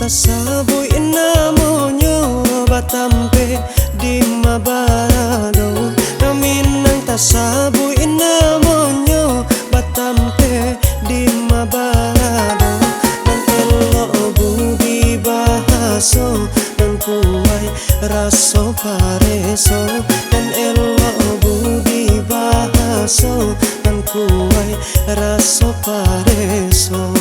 Sabu inamonyo batampe di mabarado Raminang tasabu inamonyo batampe di mabarado Nan elo budi bahaso nan kuway raso pareso Nan elo budi bahaso nan kuway raso pareso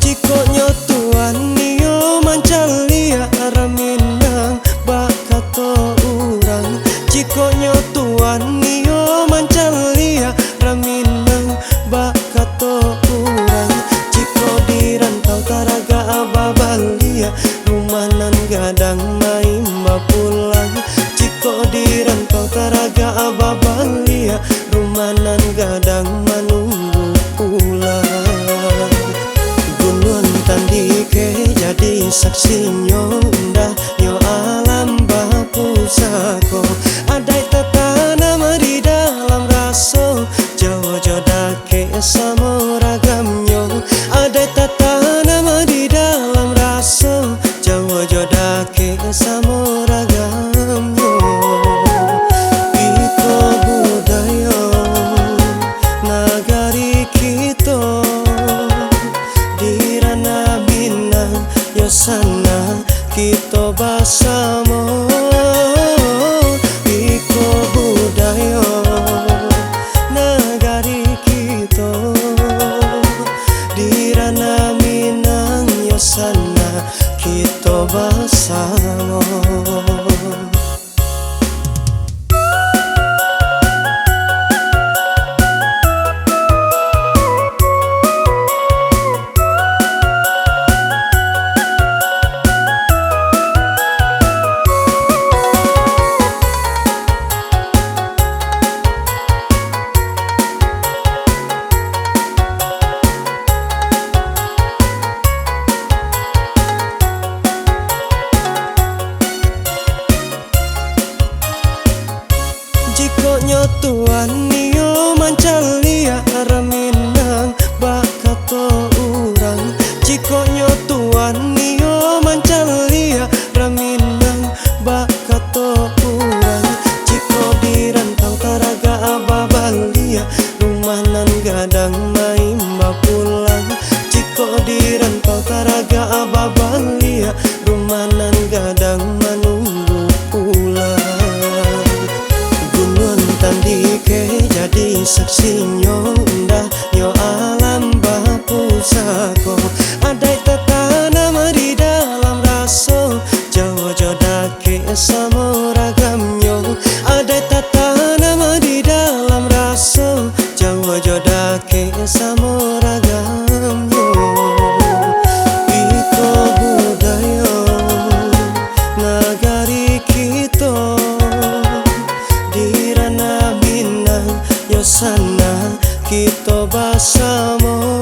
Jikonyo tuan niyo mancalia raminang bakato urang Jikonyo tuan niyo mancalia raminang bakato urang Jiko dirantau taraga ababalia rumanan gadang maimba pulang Jiko dirantau taraga ababalia rumanan gadang manunggu pulang Tandike jadi saksinya undah yo alam bapusako Adai tatanam di dalam raso Jawa jodake sama ragamnya Adai tatanam di dalam raso Jawa jodake sama ragamnya Iko budaya nagari kita Sana kita bersama Iko budaya negari kita Di ranah Minang ya sana kita bersama Jikonyo tuan niyo mancalia raminang bakato urang Jikonyo tuan niyo mancalia raminang bakato urang Jiko dirantau taraga ababalia rumanan gadang maimba pulang Jiko dirantau taraga ababalia rumanan gadang manunggu pulang Tandike jadi saksinya undah yo alam bapusako Adai tatanam di dalam raso Jawa jodake sama ragamnya Adai tatanam di dalam raso Jawa jodake sama ragamnya Iko budaya nagari kita Sana kita bersama